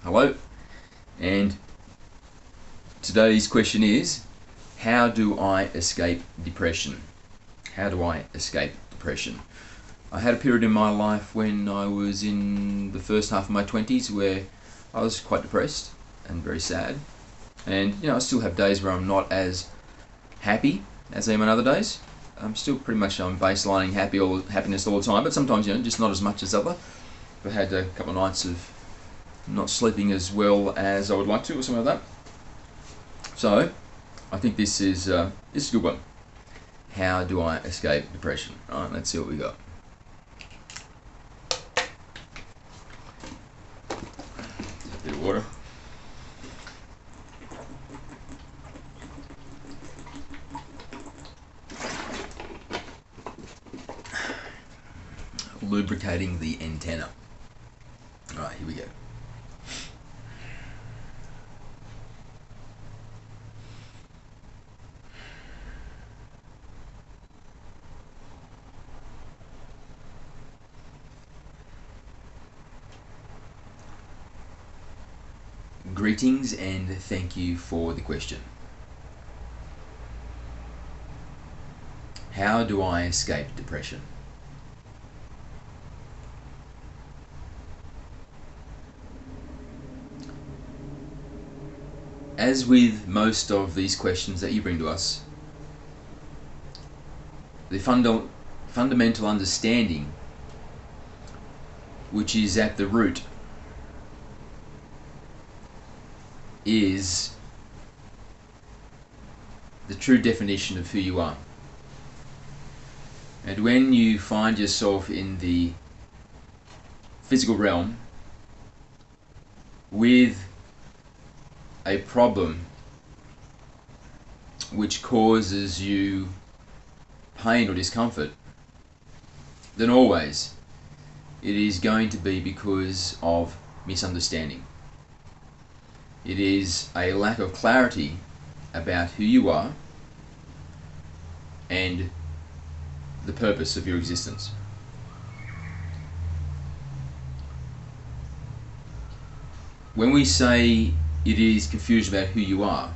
Hello, and today's question is, how do I escape depression? How do I escape depression? I had a period in my life when I was in the first half of my 20s where I was quite depressed and very sad. And I still have days where I'm not as happy as I am on other days. I'm still pretty much baselining happiness all the time, but sometimes just not as much as other. I've had a couple of nights of not sleeping as well as I would like to, or something like that. So I think this is a good one. How do I escape depression? All right, let's see what we got. A bit of water. Lubricating the antenna. All right, here we go. Greetings and thank you for the question. How do I escape depression? As with most of these questions that you bring to us, the fundamental understanding which is at the root is the true definition of who you are. And when you find yourself in the physical realm with a problem which causes you pain or discomfort, then always it is going to be because of misunderstanding. It is a lack of clarity about who you are and the purpose of your existence. When we say it is confusion about who you are,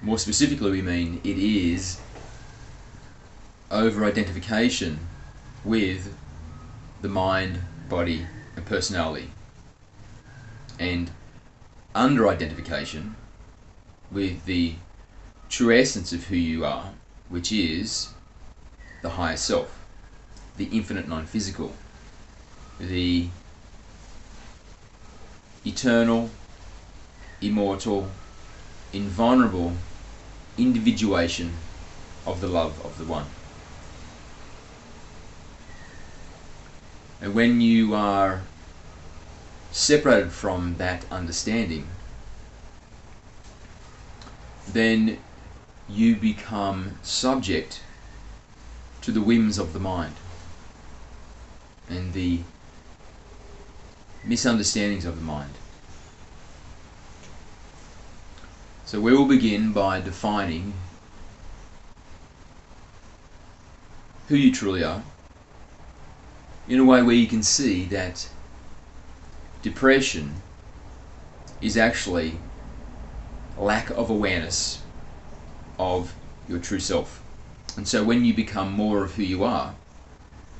more specifically we mean it is over-identification with the mind, body and personality, and under-identification with the true essence of who you are, which is the higher self, the infinite non-physical, the eternal, immortal, invulnerable individuation of the love of the one. And when you are separated from that understanding, then you become subject to the whims of the mind and the misunderstandings of the mind. So we will begin by defining who you truly are in a way where you can see that depression is actually lack of awareness of your true self. And so when you become more of who you are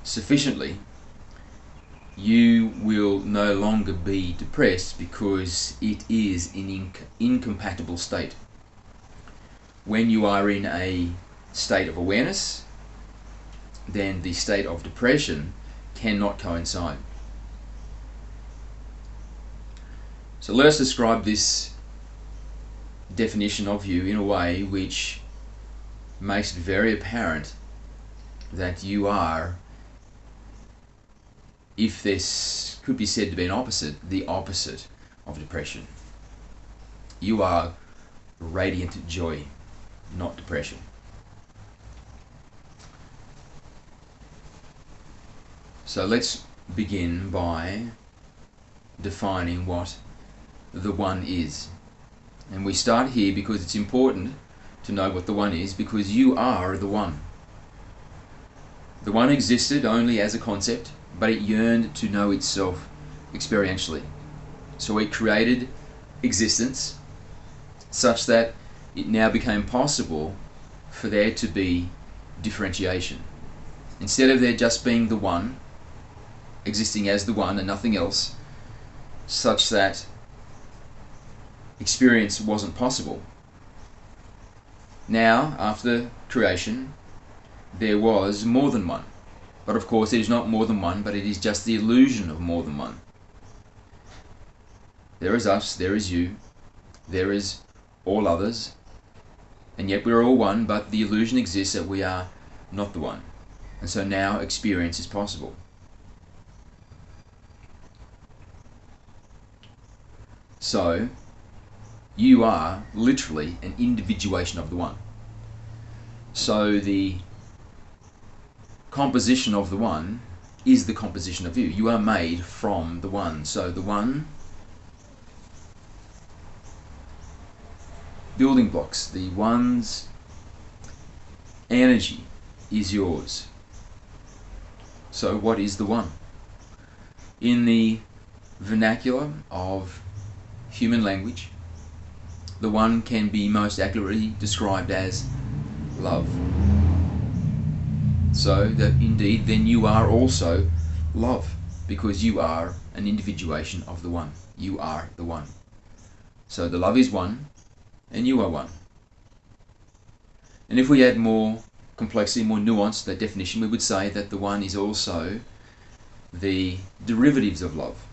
sufficiently, you will no longer be depressed because it is an incompatible state. When you are in a state of awareness, then the state of depression cannot coincide. So let us describe this definition of you in a way which makes it very apparent that you are, if this could be said to be an opposite, the opposite of depression. You are radiant joy, not depression. So let's begin by defining what the one is. And we start here because it's important to know what the one is, because you are the one. The one existed only as a concept, but it yearned to know itself experientially. So He created existence such that it now became possible for there to be differentiation. Instead of there just being the one, existing as the one and nothing else, such that experience wasn't possible. Now, after creation, there was more than one. But of course, it is not more than one, but it is just the illusion of more than one. There is us, there is you, there is all others, and yet we're all one, but the illusion exists that we are not the one. And so now experience is possible. So, you are literally an individuation of the one. So the composition of the one is the composition of you. You are made from the one. So the one, building blocks, the one's energy is yours. So what is the one? In the vernacular of human language, the one can be most accurately described as love. So that indeed then you are also love, because you are an individuation of the one. You are the one. So the love is one, and you are one. And if we add more complexity, more nuance to that definition, we would say that the one is also the derivatives of love.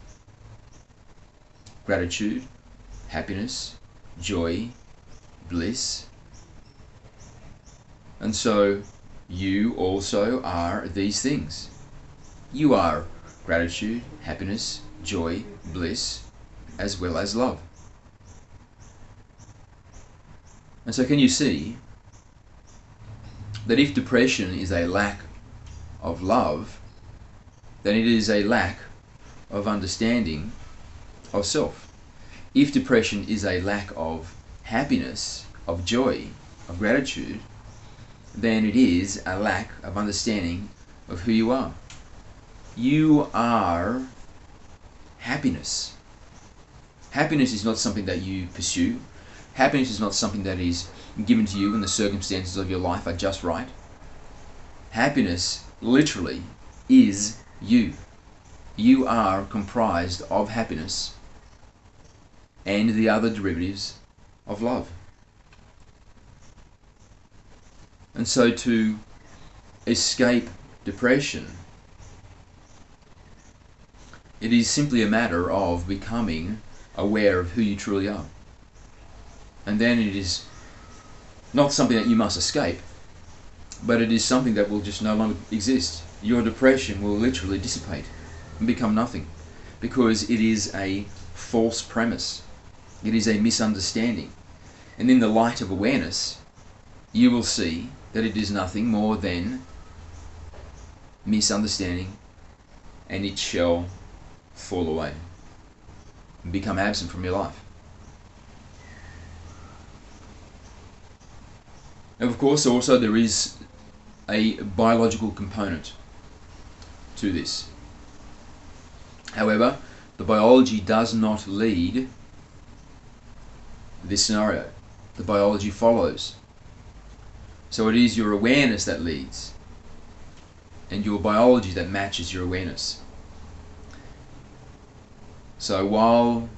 Gratitude, happiness, joy, bliss. And so you also are these things. You are gratitude, happiness, joy, bliss, as well as love. And so can you see that if depression is a lack of love, then it is a lack of understanding of self. If depression is a lack of happiness, of joy, of gratitude, then it is a lack of understanding of who you are. You are happiness. Happiness is not something that you pursue. Happiness is not something that is given to you when the circumstances of your life are just right. Happiness literally is you. You are comprised of happiness and the other derivatives of love. And so to escape depression, it is simply a matter of becoming aware of who you truly are. And then it is not something that you must escape, but it is something that will just no longer exist. Your depression will literally dissipate and become nothing, because it is a false premise. It is a misunderstanding. And in the light of awareness, you will see that it is nothing more than misunderstanding, and it shall fall away and become absent from your life. And of course, also there is a biological component to this. However, the biology does not lead this scenario. The biology follows. So it is your awareness that leads, and your biology that matches your awareness. So while,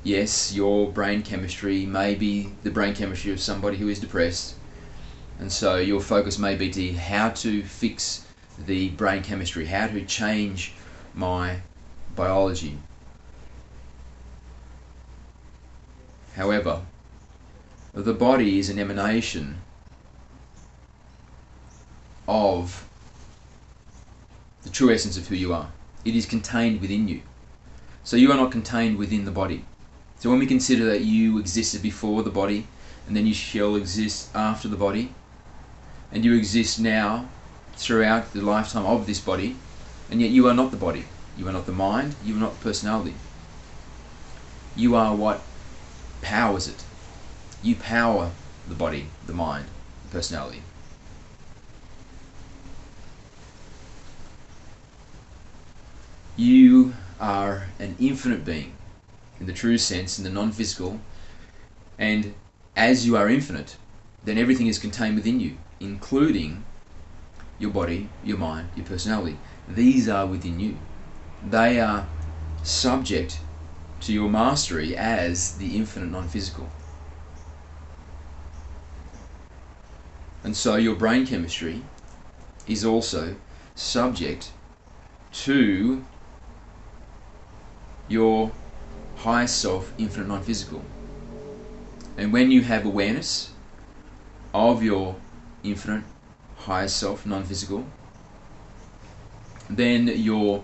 yes, your brain chemistry may be the brain chemistry of somebody who is depressed, and so your focus may be to how to fix the brain chemistry, how to change my biology. However, the body is an emanation of the true essence of who you are. It is contained within you. So you are not contained within the body. So when we consider that you existed before the body, and then you shall exist after the body, and you exist now throughout the lifetime of this body, and yet you are not the body. You are not the mind. You are not the personality. You are what powers it. You power the body, the mind, the personality. You are an infinite being in the true sense, in the non-physical, and as you are infinite, then everything is contained within you, including your body, your mind, your personality. These are within you. They are subject to your mastery as the infinite non-physical. And so your brain chemistry is also subject to your highest self, infinite non-physical. And when you have awareness of your infinite highest self, non-physical, then your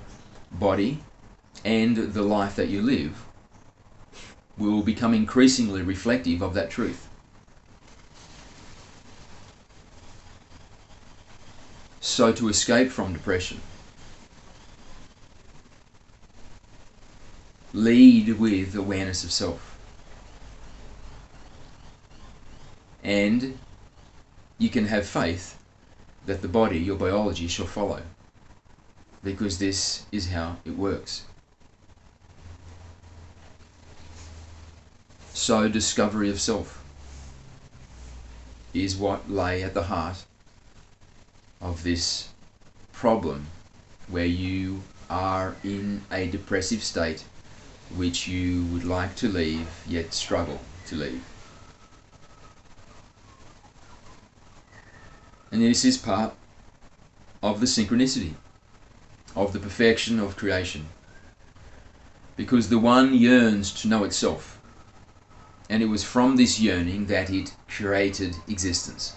body and the life that you live will become increasingly reflective of that truth. So to escape from depression, lead with awareness of self. And you can have faith that the body, your biology, shall follow, because this is how it works. So discovery of self is what lay at the heart of this problem, where you are in a depressive state which you would like to leave, yet struggle to leave. And this is part of the synchronicity, of the perfection of creation. Because the one yearns to know itself, and it was from this yearning that it created existence,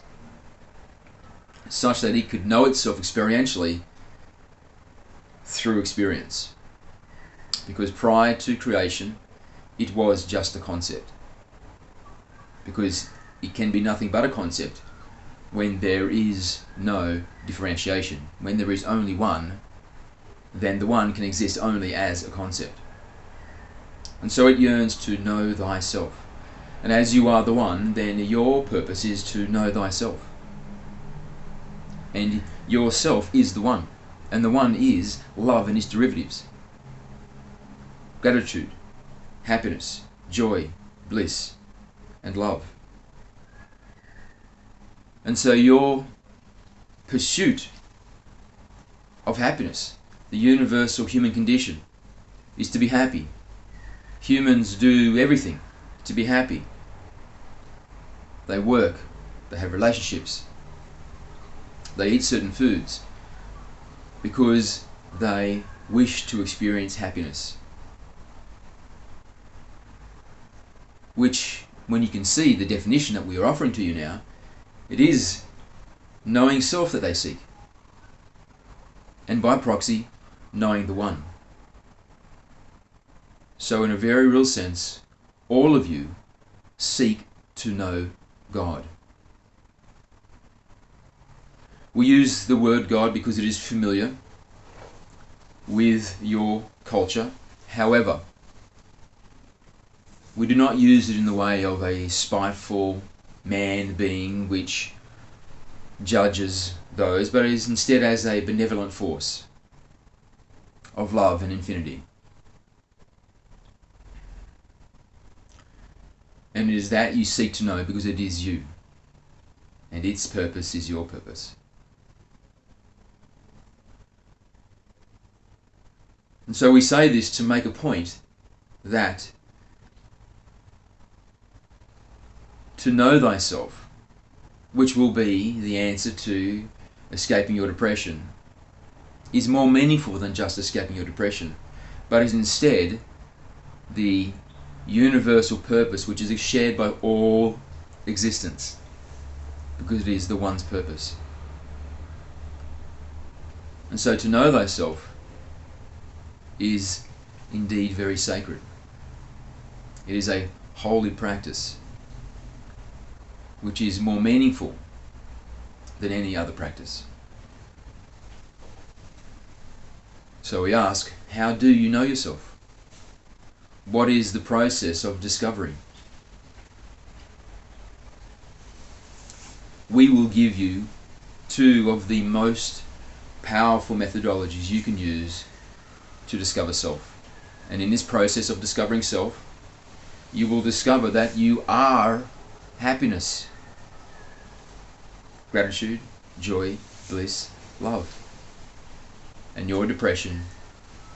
such that it could know itself experientially through experience. Because prior to creation, it was just a concept. Because it can be nothing but a concept when there is no differentiation. When there is only one, then the one can exist only as a concept. And so it yearns to know thyself. And as you are the one, then your purpose is to know thyself. And yourself is the one. And the one is love and its derivatives. Gratitude, happiness, joy, bliss, and love. And so your pursuit of happiness, the universal human condition, is to be happy. Humans do everything to be happy. They work, they have relationships, they eat certain foods because they wish to experience happiness. Which, when you can see the definition that we are offering to you now, it is knowing self that they seek. And by proxy, knowing the one. So in a very real sense, all of you seek to know God. We use the word God because it is familiar with your culture. However, we do not use it in the way of a spiteful man being which judges those, but it is instead as a benevolent force of love and infinity. And it is that you seek to know because it is you, and its purpose is your purpose. And so we say this to make a point that to know thyself, which will be the answer to escaping your depression, is more meaningful than just escaping your depression, but is instead the universal purpose which is shared by all existence, because it is the one's purpose. And so to know thyself is indeed very sacred. It is a holy practice which is more meaningful than any other practice. So we ask, how do you know yourself? What is the process of discovery? We will give you two of the most powerful methodologies you can use to discover self. And in this process of discovering self, you will discover that you are happiness, gratitude, joy, bliss, love. And your depression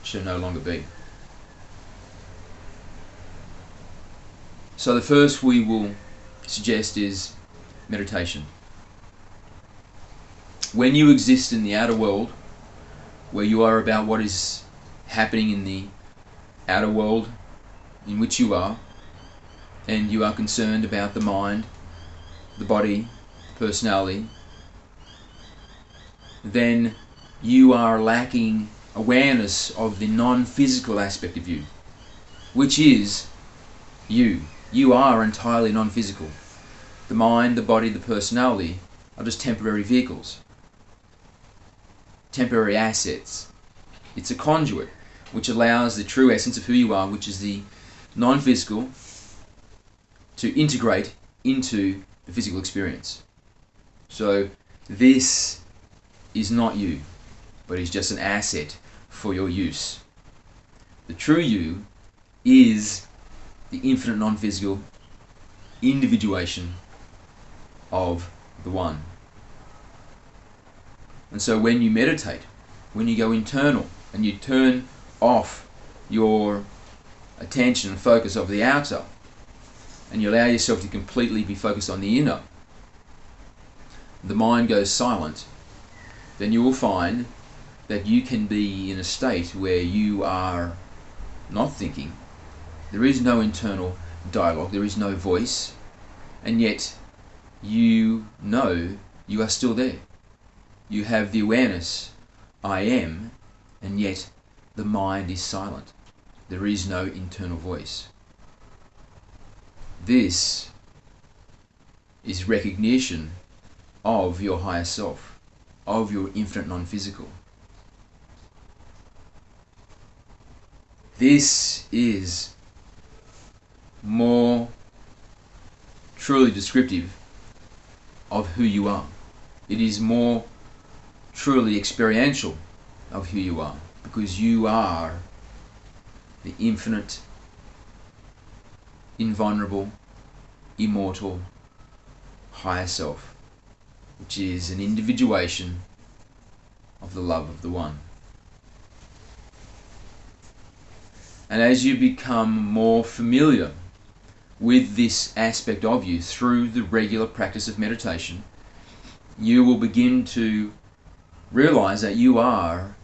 shall no longer be. So the first we will suggest is meditation. When you exist in the outer world, where you are about what is happening in the outer world in which you are, and you are concerned about the mind, the body, personality, then you are lacking awareness of the non-physical aspect of you, which is you. You are entirely non-physical. The mind, the body, the personality are just temporary vehicles, temporary assets. It's a conduit which allows the true essence of who you are, which is the non-physical, to integrate into the physical experience. So this is not you, but is just an asset for your use. The true you is the infinite non-physical individuation of the One. And so when you meditate, when you go internal and you turn off your attention and focus of the outer, and you allow yourself to completely be focused on the inner, the mind goes silent, then you will find that you can be in a state where you are not thinking. There is no internal dialogue, there is no voice, and yet you know you are still there. You have the awareness, I am, and yet the mind is silent. There is no internal voice. This is recognition of your higher self, of your infinite non-physical. This is more truly descriptive of who you are. It is more truly experiential of who you are, because you are the infinite, invulnerable, immortal, higher self, which is an individuation of the love of the One. And as you become more familiar with this aspect of you through the regular practice of meditation, you will begin to realize that you are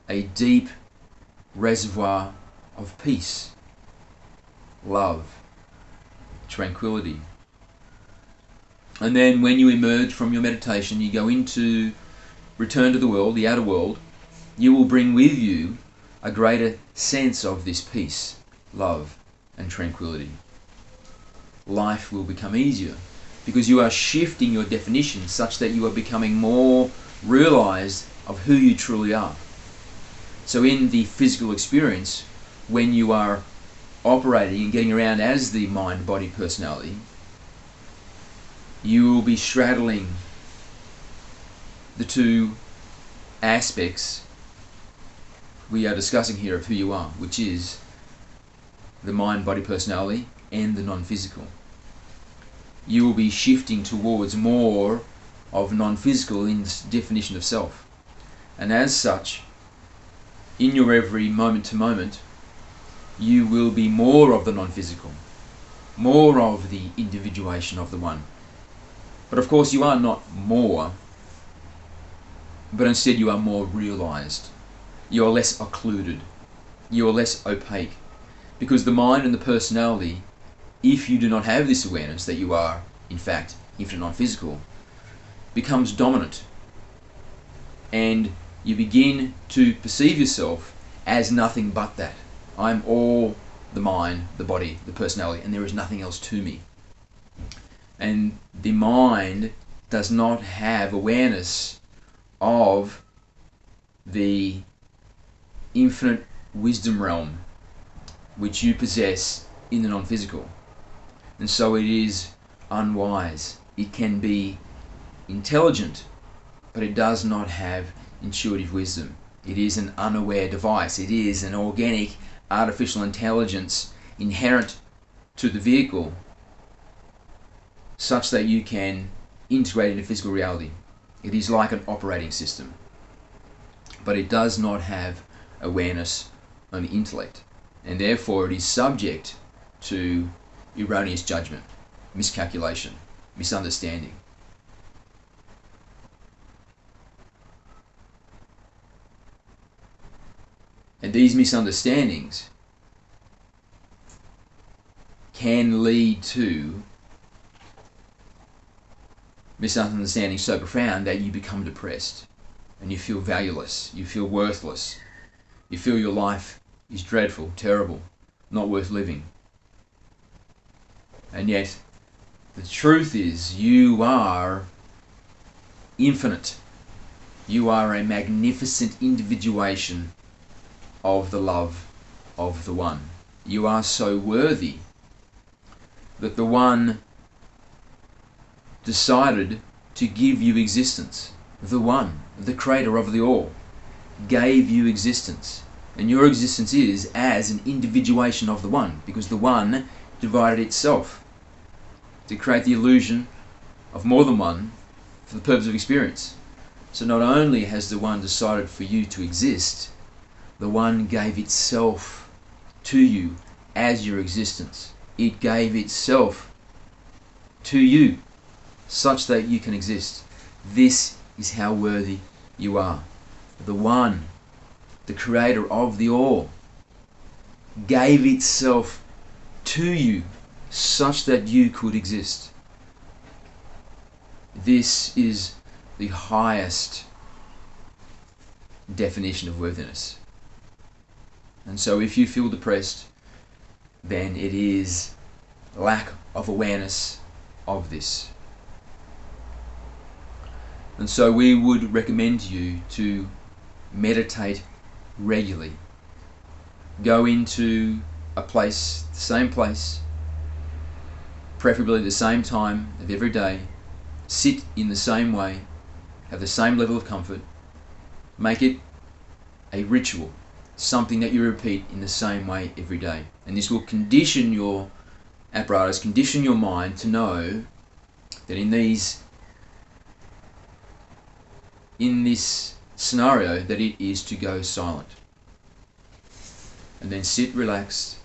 a deep reservoir of peace, love, tranquility. And then when you emerge from your meditation, you go into return to the world, the outer world, you will bring with you a greater sense of this peace, love, and tranquility. Life will become easier because you are shifting your definition such that you are becoming more realized of who you truly are. So in the physical experience, when you are operating and getting around as the mind, body, personality, you will be straddling the two aspects we are discussing here of who you are, which is the mind, body, personality, and the non-physical. You will be shifting towards more of non-physical in this definition of self. And as such, in your every moment to moment, you will be more of the non-physical, more of the individuation of the One. But of course you are not more, but instead you are more realized. You are less occluded. You are less opaque. Because the mind and the personality, if you do not have this awareness that you are, in fact, infinite non-physical, becomes dominant. And you begin to perceive yourself as nothing but that. I'm all the mind, the body, the personality, and there is nothing else to me. And the mind does not have awareness of the infinite wisdom realm which you possess in the non-physical. And so it is unwise. It can be intelligent, but it does not have intuitive wisdom. It is an unaware device. It is an organic artificial intelligence inherent to the vehicle, such that you can integrate into physical reality. It is like an operating system, but it does not have awareness on the intellect, and therefore it is subject to erroneous judgment, miscalculation, misunderstanding. And these misunderstandings can lead to misunderstandings so profound that you become depressed and you feel valueless, you feel worthless, you feel your life is dreadful, terrible, not worth living. And yet, the truth is, you are infinite. You are a magnificent individuation of the love of the One. You are so worthy that the One decided to give you existence. The One, the Creator of the All, gave you existence. And your existence is as an individuation of the One, because the One divided itself to create the illusion of more than one for the purpose of experience. So not only has the One decided for you to exist, the One gave itself to you as your existence. It gave itself to you such that you can exist. This is how worthy you are. The One, the Creator of the All, gave itself to you such that you could exist. This is the highest definition of worthiness. And so if you feel depressed, then it is lack of awareness of this. And so we would recommend you to meditate regularly. Go into a place, the same place, preferably the same time of every day. Sit in the same way, have the same level of comfort. Make it a ritual, something that you repeat in the same way every day. And this will condition your apparatus, condition your mind to know that in this scenario that it is to go silent. And then sit relaxed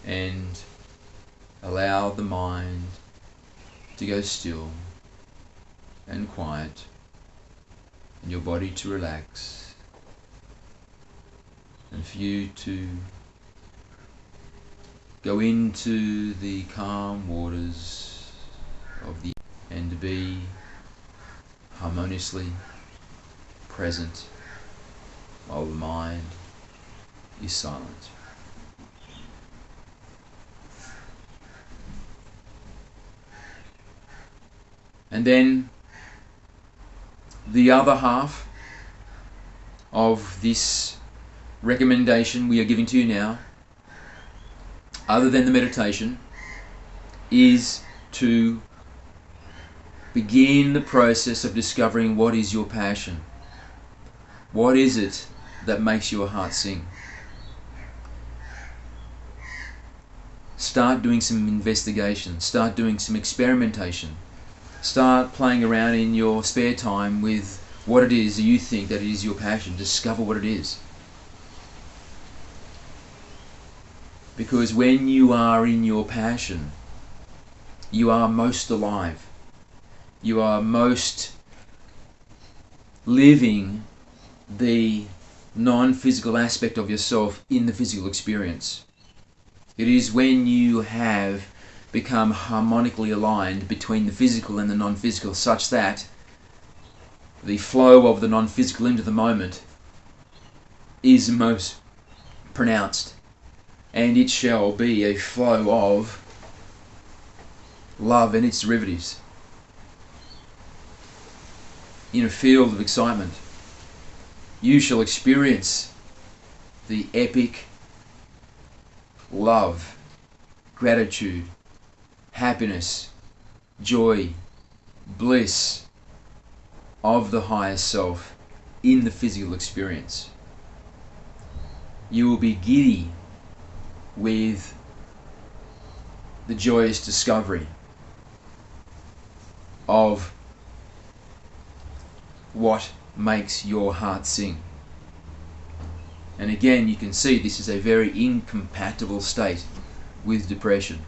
and allow the mind to go still and quiet, and your body to relax, and for you to go into the calm waters of the and to be harmoniously present while the mind is silent. And then the other half of this recommendation we are giving to you now, other than the meditation, is to begin the process of discovering what is your passion. What is it that makes your heart sing? Start doing some investigation, start doing some experimentation. Start playing around in your spare time with what it is that you think that it is your passion. Discover what it is. Because when you are in your passion, you are most alive. You are most living the non-physical aspect of yourself in the physical experience. It is when you have become harmonically aligned between the physical and the non-physical, such that the flow of the non-physical into the moment is most pronounced, and it shall be a flow of love and its derivatives in a field of excitement. You shall experience the epic love, gratitude, happiness, joy, bliss of the higher self in the physical experience. You will be giddy with the joyous discovery of what makes your heart sing. And again, you can see this is a very incompatible state with depression.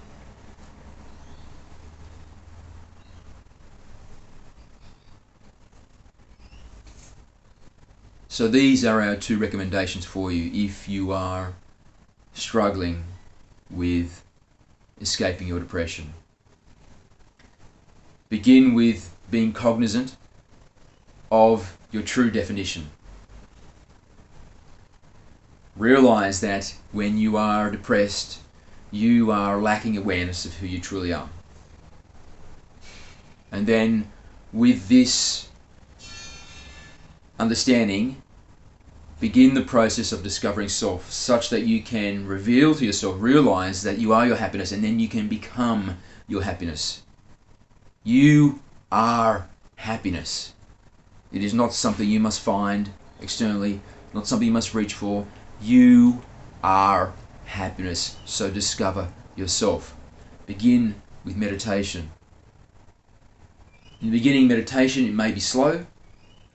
So these are our two recommendations for you if you are struggling with escaping your depression. Begin with being cognizant of your true definition. Realize that when you are depressed, you are lacking awareness of who you truly are. And then with this understanding, begin the process of discovering self, such that you can reveal to yourself, realize that you are your happiness, and then you can become your happiness. You are happiness. It is not something you must find externally, not something you must reach for. You are happiness. So discover yourself. Begin with meditation. In the beginning, meditation, it may be slow.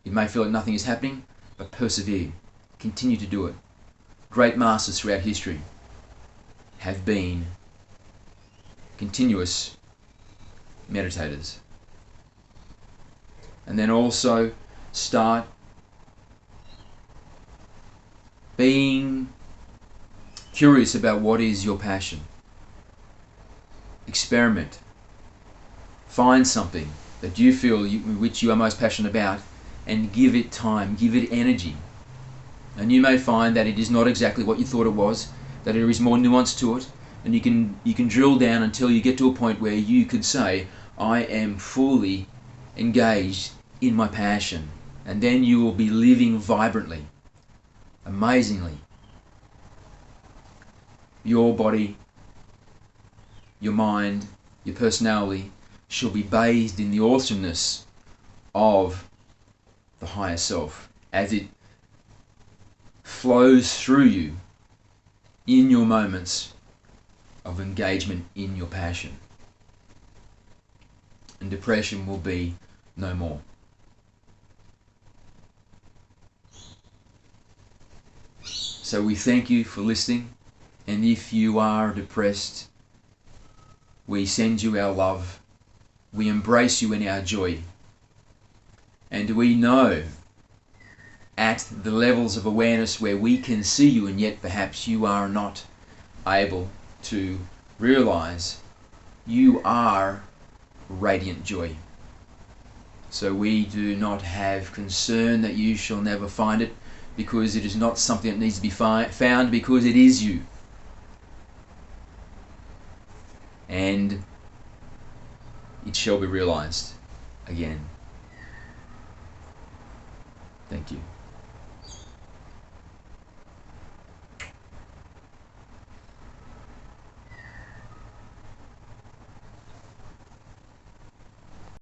You may feel like nothing is happening, but persevere. Continue to do it. Great masters throughout history have been continuous meditators. And then also start being curious about what is your passion. Experiment. Find something that you feel which you are most passionate about, and give it time, give it energy. And you may find that it is not exactly what you thought it was, that there is more nuance to it, and you can drill down until you get to a point where you could say, I am fully engaged in my passion. And then you will be living vibrantly, amazingly. Your body, your mind, your personality shall be bathed in the awesomeness of the higher self as it flows through you in your moments of engagement in your passion. And depression will be no more. So we thank you for listening, and if you are depressed, we send you our love. We embrace you in our joy. And we know at the levels of awareness where we can see you, and yet perhaps you are not able to realize, you are radiant joy. So we do not have concern that you shall never find it, because it is not something that needs to be found, because it is you. And it shall be realized again. Thank you.